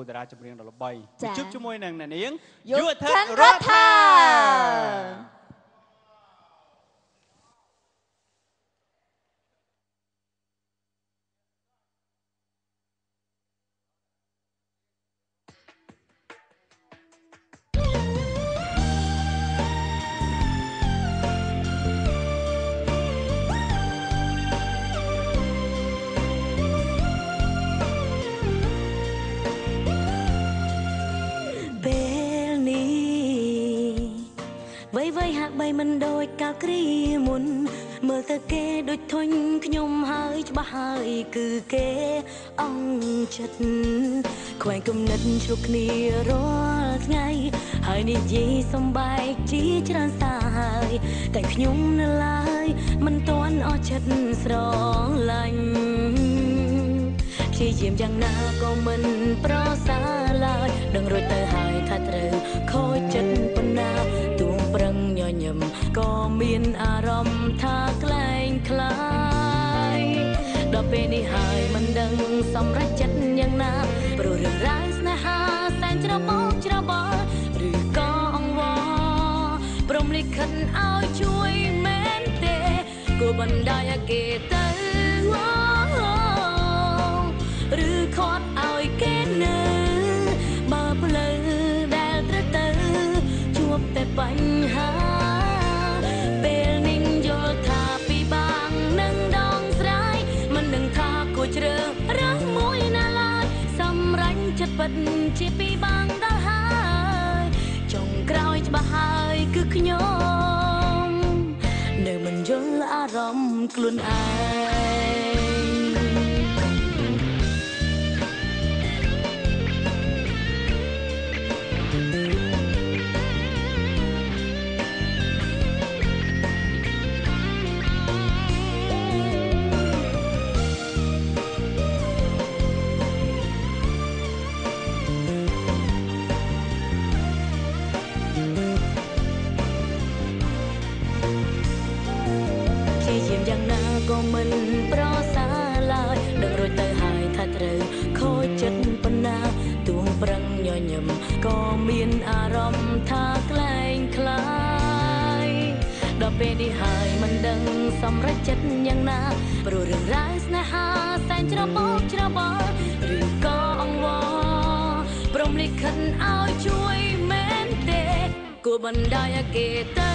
តារាចម្រៀងដ៏ល្បីជួបជាមួយនឹងអ្នកនាងយុទ្ធរដ្ឋាបីមិនដូចកាលគ្រាមុនមើលទៅគេដូចធុញខ្ញុំហើយច្បាស់ហើយគឺគេអង្ចិត្តខ្វែងគំនិតជ្រុកគ្នារាល់ថ្ងៃហើយនិយាយសំបែកជាច្រើនសារហើយតែខ្ញុំនៅឡើយមិនទាន់អស់ចិត្តស្រឡាញ់ព្យាយាមយ៉ាងណាក៏មិនប្រសើរឡើយដឹងរួចទៅហើយថាត្រូវខូចចិត្តប៉ុណ្ណាទួងប្រឹងញញឹមក៏មានអារម្មណ៍ថាក្លែងក្លាយដល់ពេលនេះហើយមិនដឹងសម្រេចចិត្តយ៉ាងណាព្រោះរឿងរ៉ាវស្នេហាសែនច្របូកច្របល់ឬក៏អង្វរព្រមលិខិតឲ្យជួយមែនទេគួរបណ្ដោយឲ្យគេទៅឬខាត់ឲ្យគេនៅបើផ្លូវដែលត្រូវទៅជួបតែបញ្ហាពេលនេះយល់ថាពីបាងនឹងដងស្រ័យមិនដឹងថាគួរជ្រើសរើសមួយណាឡើយសម្រេចចិត្តពិតជាពីបាងដល់ហើយចុងក្រោយច្បាស់ហើយគឺខ្ញុំនៅមិនយល់អារម្មណ៍ខ្លួនឯងក៏មិនប្រសើរឡើយដឹងរួចទៅហើយថាត្រូវខូចចិត្តប៉ុណ្ណាទួងប្រឹងញញឹមក៏មានអារម្មណ៍ថាក្លែងក្លាយដល់ពេលនេះហើយមិនដឹងសម្រេចចិត្តយ៉ាងណាព្រោះរឿងរ៉ាវស្នេហាសែនច្របូកច្របល់ឬក៏អង្វរព្រមលិខិតឲ្យជួយមែនទេគួរបណ្ដោយឲ្យគេទៅ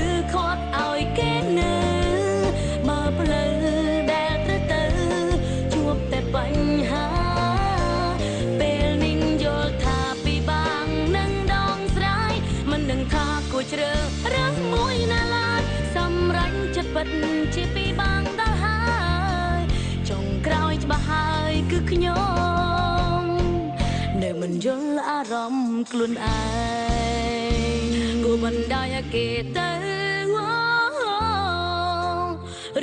ឬខាត់ឲ្យគេនៅបើផ្លូវដែលត្រូវទៅជួបតែបញ្ហាពេលនេះយល់ថាពីបាងនឹងដងស្រ័យមិនដឹងថាគួរជ្រើសរើសមួយណាឡើយសម្រេចចិត្តពិតជាពីបាងដល់ហើយចុងក្រោយច្បាស់ហើយគឺខ្ញុំនៅមិនយល់អារម្មណ៍ខ្លួនឯងគួរបណ្ដោយឲ្យគេទៅ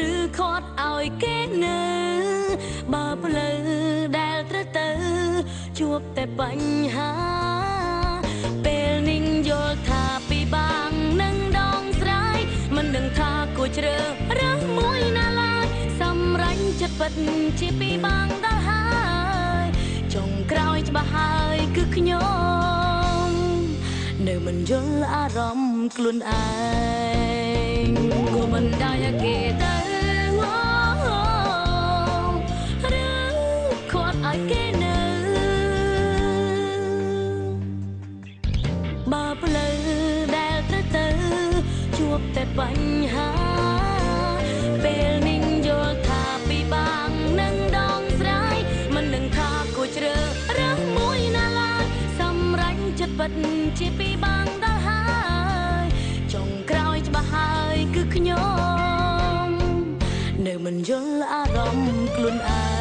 ឬខាត់ឲ្យគេនៅបើផ្លូវដែលត្រូវទៅជួបតែបញ្ហាពេលនេះយល់ថាពីបាងនឹងដងស្រ័យមិនដឹងថាគួរជ្រើសរើសមួយណាឡើយសម្រេចចិត្តពិតជាពីបាងដល់ហើយចុងក្រោយច្បាស់ហើយគឺខ្ញុំនៅមិនយល់អារម្មណ៍ខ្លួនឯងគួរបណ្ដោយឲ្យគេទៅឬខាត់ឲ្យគេនៅបើផ្លូវដែលត្រូវទៅជួបតែបញ្ហាពេលនេះយល់ថាពីបាងនឹងដងស្រ័យមិនដឹងថាគួរជ្រើសរើសមួយណាឡើយសម្រេចចិត្តពិតជាពីបាងដល់ហើយចុងក្រោយច្បាស់ហើយគឺខ្ញុំនៅមិនយល់អារម្មណ៍ខ្លួនឯង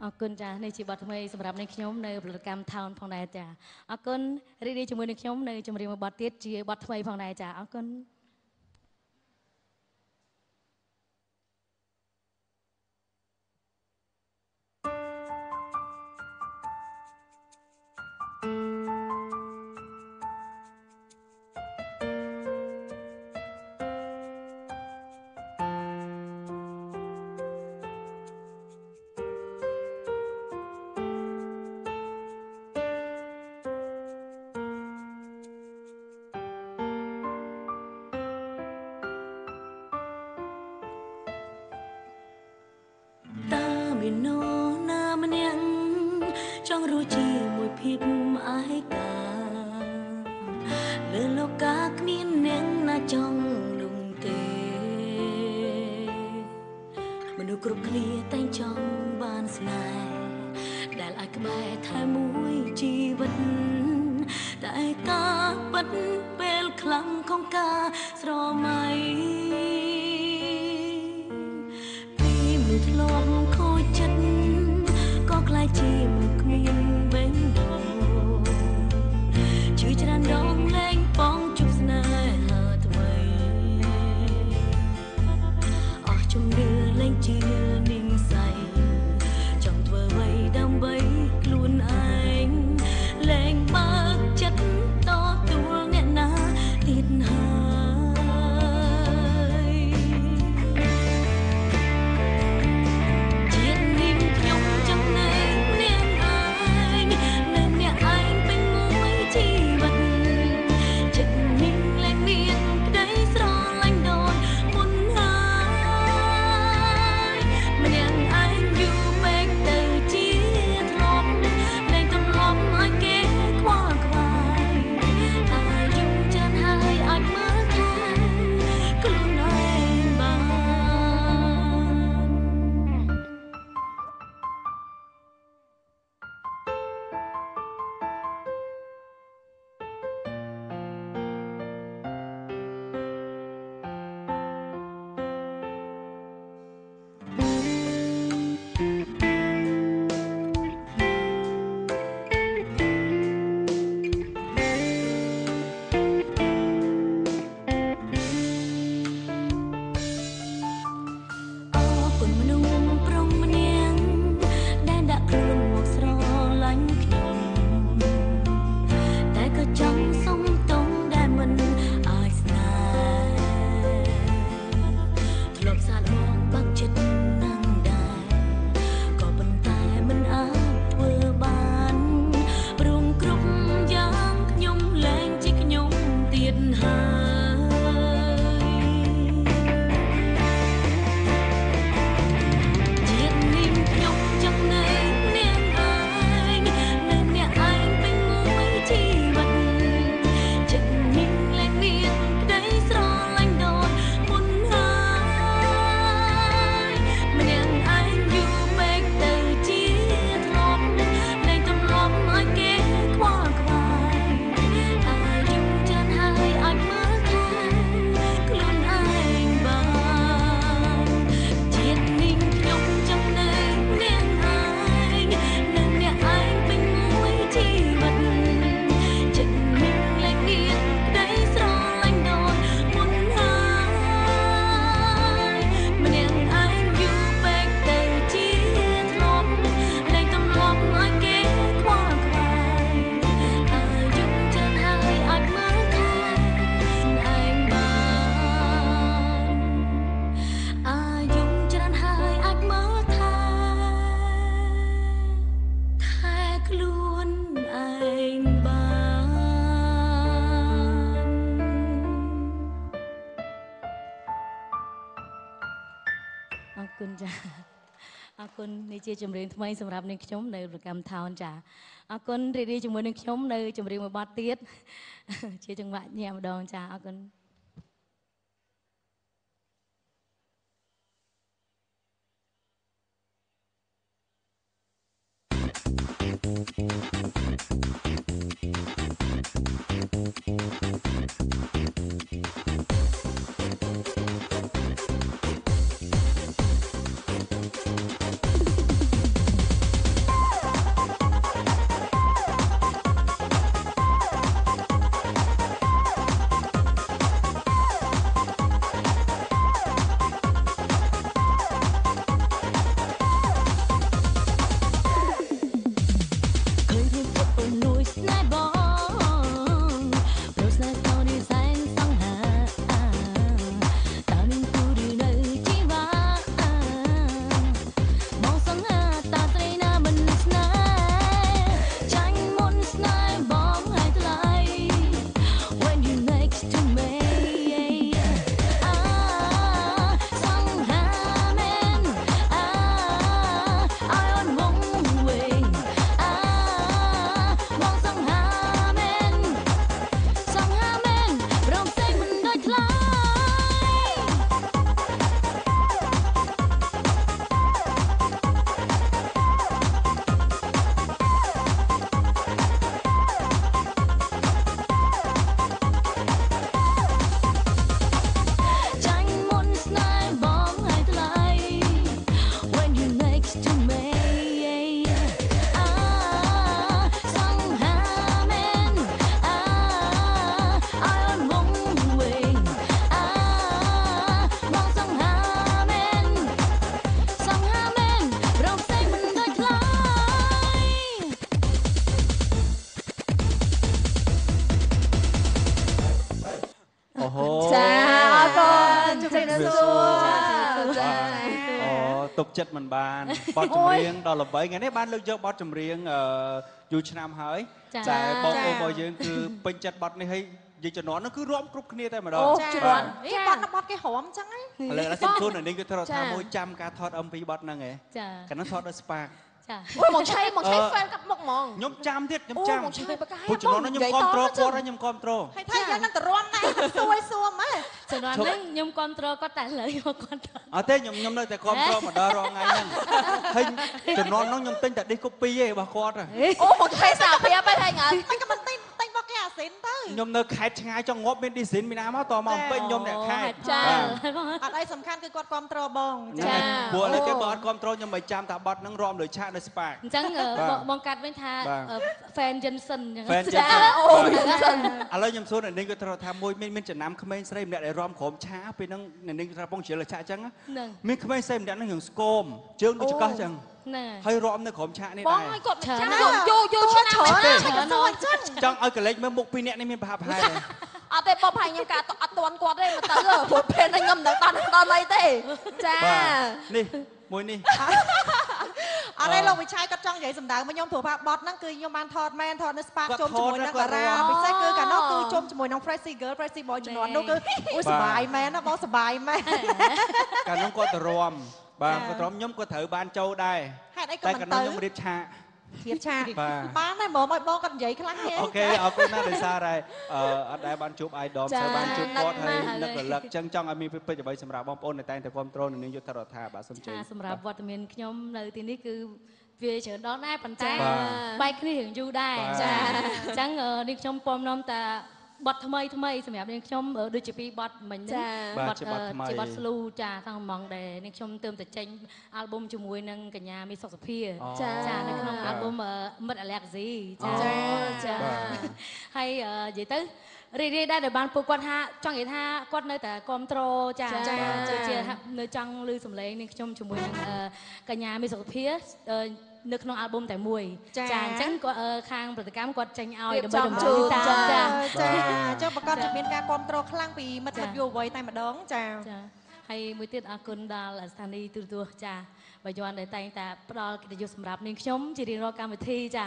អរគុណចានេះជាបទថ្មីសម្រាប់អ្នកខ្ញុំនៅផលិតកម្ម Town ផងដែរចាអរគុណរីករាយជាមួយនឹងខ្ញុំនៅចម្រៀងមួយបទទៀតជាបទថ្មីផងដែរចាអរគុណ ង់រស់ជាមួយភាពឯកាលើលោកាគ្មានអ្នកណាចង់លំទេមនុស្សគ្រប់គ្នាតែងចង់បានស្នេហ៍ដែលអាចក្បែរថែមួយជីវិតតែការពិតពេលខ្លាំងของការស្រមៃពេលមិនធ្លាប់ខូចចិត្តក៏ខ្លាចជាមិនគ្មានបេះដូងជឿច្រើនដងលែងបងជប់ស្នេហាថ្មីអស់ជំនឿលែងជឿនិស័យចង់ធ្វើអ្វីដើម្បីខ្លួនឯងលែងបើកចិត្តតទួលអ្នកណាទៀតហើយជាតិនេះខ្ញុំចង់នៅនាងឯងនៅអ្នកឯងពេញមួយជីវិតចិត្តនេះលែងមានក្តីស្រឡាញ់ដូចមុនហើយម្នាក់ឯងយូរពេកទៅជាធ្លាប់លែងទម្លាប់ឲ្យគេខ្វល់ខ្វាយតែយំច្រើនហើយអាចមើលថែខ្លួនឯងបាន អរគុណមនុស្សប្រុសម្នាក់ដែលដាក់ខ្លួនមកស្រឡាញ់ខ្ញុំតែក៏ចង់សុំទងដែលមិនអាចស្នេហ៍ធ្លាប់សាកល្បងបាក់ចិត្តណាស់ដែរក៏ប៉ុន្តែមិនអាចធ្វើបានព្រមគ្រប់យ៉ាងខ្ញុំលែងជាខ្ញុំទៀតហើយ ជាតិនេះខ្ញុំចង់នៅនាងឯងនៅអ្នកឯងពេញមួយជីវិតចិត្តនេះលែងមានក្តីស្រឡាញ់ដូចមុនហើយម្នាក់ឯងយូរពេកទៅជាធ្លាប់លែងទម្លាប់ឲ្យគេខ្វល់ខ្វាយតែយំច្រើនហើយអាចមើលថែខ្លួនឯងបាន ជាតិនេះខ្ញុំចង់នៅនាងឯងនៅអ្នកឯងពេញមួយជីវិតចិត្តនេះលែងមានក្តីស្រឡាញ់ដូចមុនហើយម្នាក់ឯងយូរពេកទៅជាធ្លាប់លែងទម្លាប់ឲ្យគេខ្វល់ខ្វាយតែយំច្រើនហើយអាចមើលថែឯងបាន អាយុច្រើនហើយអាចមើលថែខ្លួនឯងបានអរគុណចាអរគុណនេះជាចម្រៀងថ្មីសម្រាប់នាងខ្ញុំនៅប្រកម្មថោនចាអរគុណរីករាយជាមួយនឹងខ្ញុំនៅចម្រៀងមួយបទទៀតជាចង្វាក់ញាក់ម្ដងចាអរគុណ ตกចិត្តមិនបានបទចម្រៀងដល់ល្បីថ្ងៃនេះបានលើកយកបទចម្រៀងយូរឆ្នាំហើយតែបងប្អូនរបស់យើងគឺពេញចិត្តបទនេះហើយនិយាយជំនាន់នោះគឺរួមគ្រប់គ្នាតែម្ដងជំនាន់នេះបទគេរំចឹងហីឥឡូវខ្ញុំជូននៅនេះគឺត្រូវថាមួយចាំការថត MV បទហ្នឹងឯងចាកាលនោះថតដោយ Spark អូមកឆៃហ្វេនកាត់មុខហ្មងខ្ញុំចាំទៀតខ្ញុំចាំពួកជំនាន់នោះខ្ញុំគ្រប់គ្រងគាត់ហើយខ្ញុំគ្រប់គ្រងហើយថាយ៉ាងហ្នឹងទៅរំណែសួយសួរម៉ែជំនាន់នេះខ្ញុំគ្រប់គ្រងគាត់តែលើយកគាត់អត់ទេខ្ញុំនៅតែគ្រប់គ្រងមកដល់រងថ្ងៃហ្នឹងហើយជំនាន់នោះខ្ញុំទិញតែ disk copy ឯងរបស់គាត់អូមកឆៃសារភាពឯងហ្នឹងមិនក៏មិនទិញរបស់គេអាស៊ីនទៅខ្ញុំនៅខេត្តឆ្ងាយចង់ងាប់មាន design មានណាមកតមកពេញខ្ញុំអ្នកខេត្តចាអត់អីសំខាន់គឺគាត់គ្រប់គ្រងបងចាព្រោះឥឡូវគេបើអត់គ្រប់គ្រងខ្ញុំមិនចាំថាបទហ្នឹងរំលើឆាកនៅ Spark អញ្ចឹងបងកាត់វិញថា fan Jensen អញ្ចឹង fan Jensen អូឥឡូវខ្ញុំសួរនៅនេះគាត់ត្រូវថាមួយមានចំណាំក្មេងស្រីម្នាក់ដែលរំក្រុមឆាពេលហ្នឹងនៅនេះគាត់បងជ្រើឆាកអញ្ចឹងមានក្មេងស្រីម្នាក់ហ្នឹងរឿងស្គមជើងដូចចកអញ្ចឹងហើយរំនៅក្រុមឆាកនេះដែរបងឲ្យគាត់ចាំយកឆ្នាំចង់ឲ្យកលេចមើលមុខពីរនាក់នេះមានប្រហាប់ហែអត់ទេបងផៃខ្ញុំកាអត់តន់គាត់ទេមកទៅព្រោះពេលហ្នឹងខ្ញុំមិនដល់អីទេចានេះមួយនេះអត់ទេលោកវិឆ័យគាត់ចង់និយាយសម្ដៅមកខ្ញុំព្រោះថាបទហ្នឹងគឺខ្ញុំបានថតមែនថតនៅ Spark ជុំជាមួយនឹងតារាពិសេសគឺកាលនោះគឺជុំជាមួយនឹង Freshy Girl Freshy Boy ជំនាន់នោះគឺអូសបាយមែនណាបងសបាយមែនកាលនោះគាត់ទៅរំបាទគាត់រំខ្ញុំក៏ត្រូវបានចូលដែរហេតុអីក៏មិនទៅតែកាលនោះខ្ញុំរៀបឆាកបានដែរបងឲ្យបងគាត់និយាយខ្លះទេអូខេអរគុណណាស់ដោយសារតែអត់ដែលបានជួប idol ត្រូវបានជួបគាត់ហើយនឹករលឹកអញ្ចឹងចង់ឲ្យមានពេចអ្វីសម្រាប់បងប្អូនដែលតែងតែគ្រប់គ្រងនឹងយុទ្ធរដ្ឋាបាទសូមជឿសម្រាប់វត្តមានខ្ញុំនៅទីនេះគឺវាច្រើនដល់ដែរប៉ុន្តែបែកគ្នារឿងយូរដែរចាអញ្ចឹងនេះខ្ញុំពំនាំតាបទថ្មីសម្រាប់នាងខ្ញុំដូចជាពីរបទមិញហ្នឹងបទជាបទស្លូចាខាងហ្មងដែលនាងខ្ញុំទើបតែចេញអាល់ប៊ុមជាមួយនឹងកញ្ញាមីសុខសុភាចានៅក្នុងអាល់ប៊ុមមិត្តអាឡែកស៊ីចាហើយនិយាយទៅរីករាយដែរដែលបានពួកគាត់ថាចង់និយាយថាគាត់នៅតែគ្រប់គ្រងចាជានៅចង់ឮសំឡេងនាងខ្ញុំជាមួយនឹងកញ្ញាមីសុខភានៅក្នុងអាល់ប៊ុមតែមួយចាអញ្ចឹងគាត់ខាងផលិតកម្មគាត់ចេញឲ្យដើម្បីតម្រូវតាមចាចុះប្រកាសជាមានការគ្រប់គ្រងខ្លាំងពីមិត្តយុវវ័យតែម្ដងចាហើយមួយទៀតអរគុណដល់ស្ថានីយ៍ទូរទស្សន៍ចាបើយន់ដែលតែងតែផ្ដល់កិត្តិយសសម្រាប់នាងខ្ញុំជារៀងរាល់កម្មវិធីចា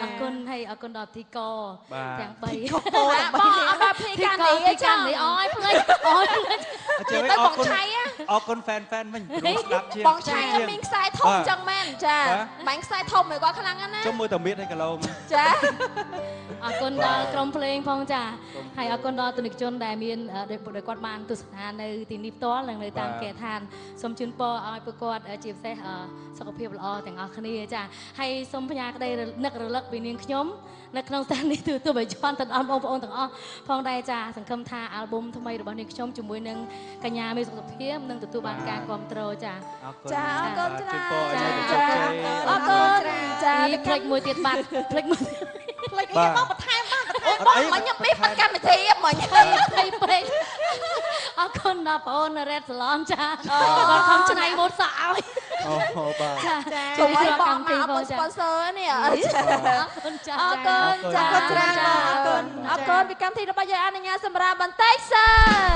អរគុណហើយអរគុណដល់ធីកទាំង3បងអត់ដល់ភីកានីចាអូយភ្លេចអូយអញ្ចឹងអរគុណអរគុណ fan វិញព្រោះស្ដាប់ជាបងឆៃមានខ្សែធំចឹងមែនចាបាញ់ខ្សែធំឲ្យគាត់ខ្លាំងណាស់ជុំមើលតាមៀតឲ្យគីឡូចាអរគុណដល់ក្រុមភ្លេងផងចាហើយអរគុណដល់ទនិកជនដែលមានដោយគាត់បានទស្សនានៅទីនេះផ្ទាល់និងនៅតាមគេឋានសូមជូនពរឲ្យពួកគាត់ជាពិសេសសុខភាពល្អទាំងអស់គ្នាចាហើយសូមផ្ញើក្តីនឹករលឹកពីនាងខ្ញុំនៅក្នុងស្ថានីយ៍ទូរទស្សន៍បាយ័នទៅដល់បងប្អូនទាំងអស់ផងដែរចាសង្ឃឹមថាអាល់ប៊ុមថ្មីរបស់នាងខ្ញុំជាមួយនឹងកញ្ញាមេសុខភាពនឹងទទួលបានការគាំទ្រចាចាអរគុណច្រើនអរគុណចាផ្លេចមួយទៀតបាត់ផ្លេចមួយផ្លេចនេះបងបន្ថែមបងមិញខ្ញុំមានបាត់កម្មវិធីមិញហើយពេកអរគុណដល់បងអូនរ៉េតសាឡនចាគាត់ខំច្នៃម៉ូតសក់ឲ្យអូបាទចាជួយបងមកអត់ sponsor នេះអរគុណចាអរគុណចាច្រើនអរគុណពីកម្មវិធីរបស់យើងអនុញ្ញាតសម្រាប់បន្តិចសិន